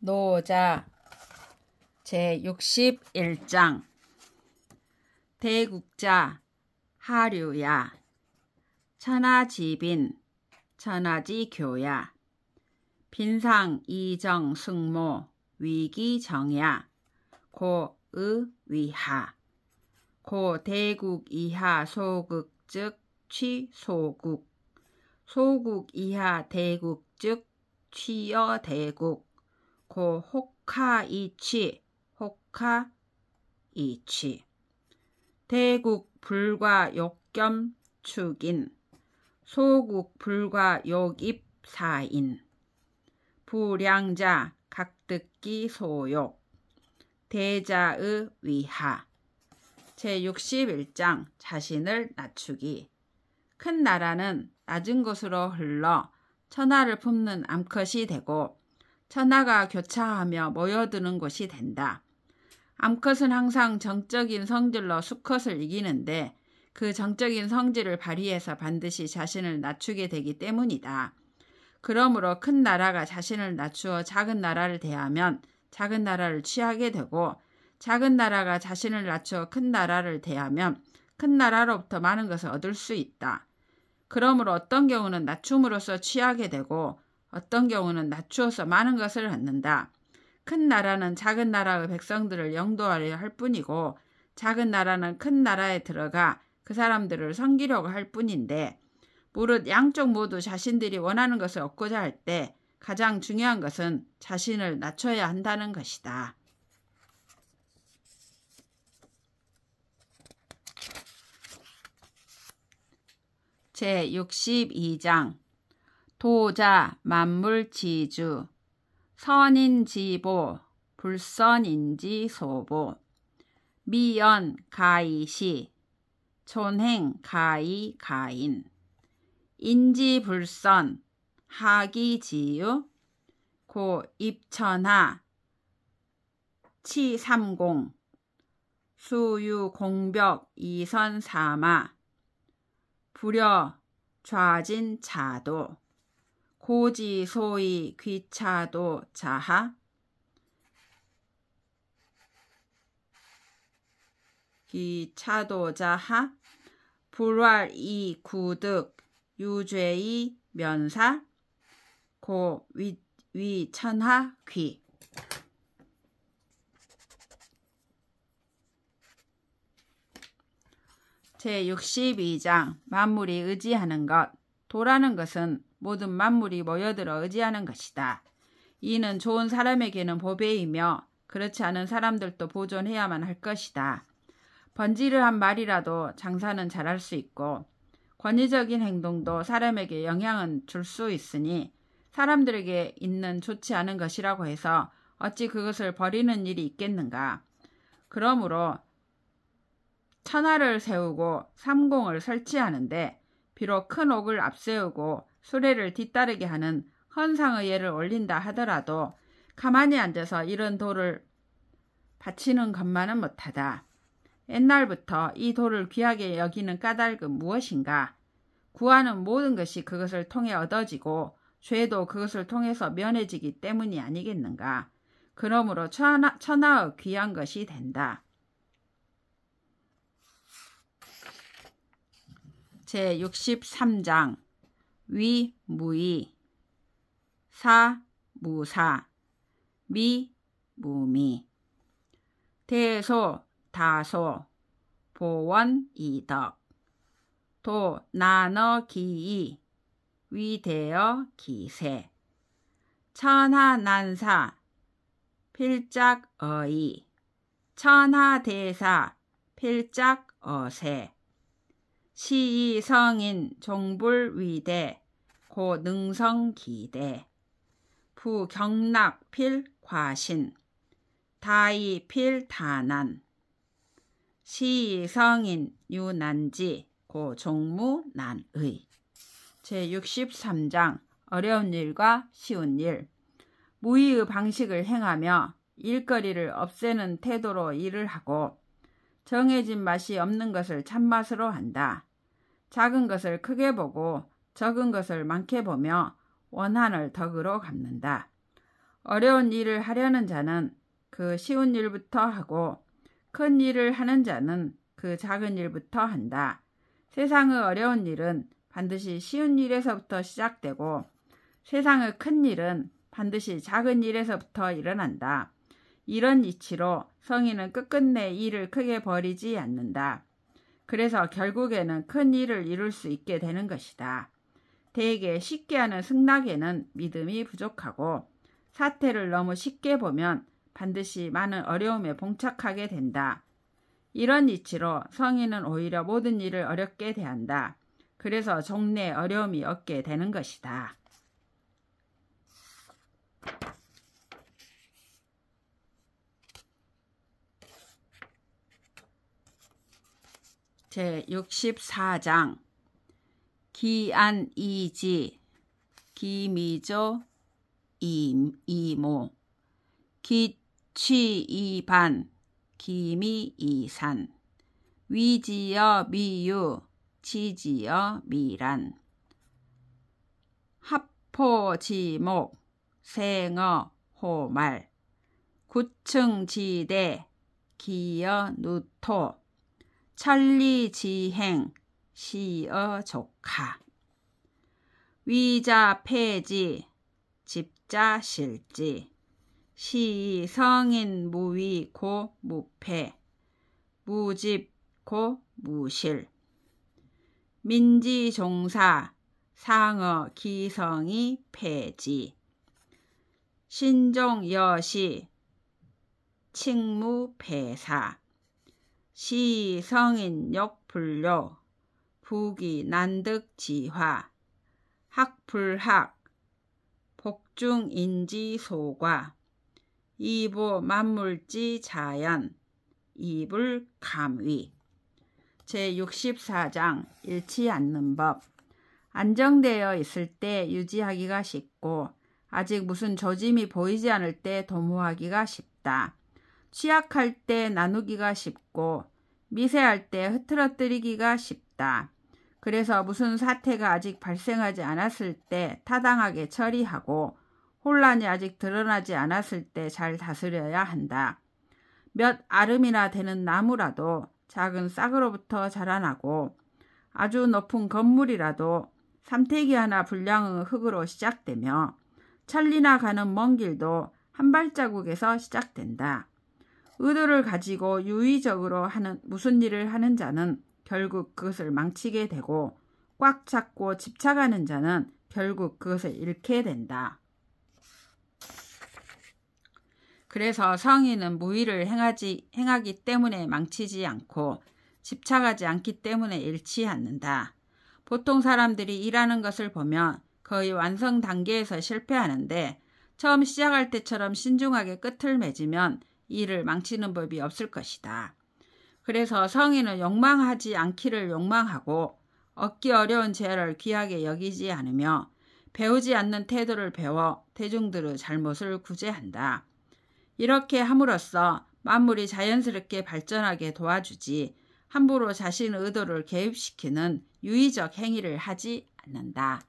노자 제61장 대국자 하류야 천하지빈 천하지교야 빈상 이정 승모 위기정야 고의위하 고 대국 이하 소국 즉 취소국 소국 이하 대국 즉 취여 대국 고 혹하이취 혹하이취 대국 불과 욕겸 축인 소국 불과 욕입 사인 부량자 각듣기 소욕 대자의 위하 제61장 자신을 낮추기 큰 나라는 낮은 곳으로 흘러 천하를 품는 암컷이 되고 천하가 교차하며 모여드는 곳이 된다. 암컷은 항상 정적인 성질로 수컷을 이기는데 그 정적인 성질을 발휘해서 반드시 자신을 낮추게 되기 때문이다. 그러므로 큰 나라가 자신을 낮추어 작은 나라를 대하면 작은 나라를 취하게 되고 작은 나라가 자신을 낮추어 큰 나라를 대하면 큰 나라로부터 많은 것을 얻을 수 있다. 그러므로 어떤 경우는 낮춤으로써 취하게 되고 어떤 경우는 낮추어서 많은 것을 얻는다. 큰 나라는 작은 나라의 백성들을 영도하려 할 뿐이고 작은 나라는 큰 나라에 들어가 그 사람들을 섬기려고 할 뿐인데 무릇 양쪽 모두 자신들이 원하는 것을 얻고자 할 때 가장 중요한 것은 자신을 낮춰야 한다는 것이다. 제62장 도자 만물지주 선인지보 불선인지소보 미연 가이시 촌행 가이가인 인지불선 하기지유 고입천하 치삼공 수유공벽 이선사마 불여 좌진차도 고지소이 귀차도 자하 귀차도자하 불활이 구득 유죄이 면사 고 위천하 귀 제62장 만물이 의지하는 것 도라는 것은 모든 만물이 모여들어 의지하는 것이다. 이는 좋은 사람에게는 보배이며 그렇지 않은 사람들도 보존해야만 할 것이다. 번지르한 말이라도 장사는 잘할 수 있고 권위적인 행동도 사람에게 영향은 줄 수 있으니 사람들에게 있는 좋지 않은 것이라고 해서 어찌 그것을 버리는 일이 있겠는가. 그러므로 천하를 세우고 삼공을 설치하는데 비록 큰 옥을 앞세우고 수레를 뒤따르게 하는 헌상의 예를 올린다 하더라도 가만히 앉아서 이런 돌을 바치는 것만은 못하다. 옛날부터 이 돌을 귀하게 여기는 까닭은 무엇인가? 구하는 모든 것이 그것을 통해 얻어지고 죄도 그것을 통해서 면해지기 때문이 아니겠는가? 그러므로 천하의 귀한 것이 된다. 제63장 위무이 사무사 미무미 대소 다소 보원이덕 도 나너 기이 위대어 기세 천하난사 필작어이 천하대사 필작어세 시이성인 종불위대 고능성기대 부경락필과신 다이필다난 시이성인 유난지 고종무난의 제63장 어려운 일과 쉬운 일 무의의 방식을 행하며 일거리를 없애는 태도로 일을 하고 정해진 맛이 없는 것을 참맛으로 한다. 작은 것을 크게 보고 적은 것을 많게 보며 원한을 덕으로 갚는다. 어려운 일을 하려는 자는 그 쉬운 일부터 하고 큰 일을 하는 자는 그 작은 일부터 한다. 세상의 어려운 일은 반드시 쉬운 일에서부터 시작되고 세상의 큰 일은 반드시 작은 일에서부터 일어난다. 이런 이치로 성인은 끝끝내 일을 크게 벌이지 않는다. 그래서 결국에는 큰 일을 이룰 수 있게 되는 것이다. 대개 쉽게 하는 승낙에는 믿음이 부족하고 사태를 너무 쉽게 보면 반드시 많은 어려움에 봉착하게 된다. 이런 이치로 성인은 오히려 모든 일을 어렵게 대한다. 그래서 종래 어려움이 없게 되는 것이다. 제64장 기안이지 기미조 이모 기취이반 기미이산 위지어 미유 치지어 미란 합포지목 생어 호말 구층지대 기어 누토 천리지행 시어 조카 위자 폐지 집자 실지 시 성인 무위 고 무패 무집 고 무실 민지 종사 상어 기성이 폐지 신종 여시 칭무 폐사 시 성인 역불료 부기 난득 지화 학불학 복중인지 소과 이보 만물지 자연 이불 감위 제64장 잃지 않는 법 안정되어 있을 때 유지하기가 쉽고 아직 무슨 조짐이 보이지 않을 때 도모하기가 쉽다. 취약할 때 나누기가 쉽고 미세할 때 흐트러뜨리기가 쉽다. 그래서 무슨 사태가 아직 발생하지 않았을 때 타당하게 처리하고 혼란이 아직 드러나지 않았을 때 잘 다스려야 한다. 몇 아름이나 되는 나무라도 작은 싹으로부터 자라나고 아주 높은 건물이라도 삼태기 하나 분량의 흙으로 시작되며 천리나 가는 먼 길도 한 발자국에서 시작된다. 의도를 가지고 유의적으로 하는 무슨 일을 하는 자는 결국 그것을 망치게 되고 꽉 잡고 집착하는 자는 결국 그것을 잃게 된다. 그래서 성인은 무의를 행하기 때문에 망치지 않고 집착하지 않기 때문에 잃지 않는다. 보통 사람들이 일하는 것을 보면 거의 완성 단계에서 실패하는데 처음 시작할 때처럼 신중하게 끝을 맺으면 일을 망치는 법이 없을 것이다. 그래서 성인은 욕망하지 않기를 욕망하고 얻기 어려운 재화를 귀하게 여기지 않으며 배우지 않는 태도를 배워 대중들의 잘못을 구제한다. 이렇게 함으로써 만물이 자연스럽게 발전하게 도와주지 함부로 자신의 의도를 개입시키는 유의적 행위를 하지 않는다.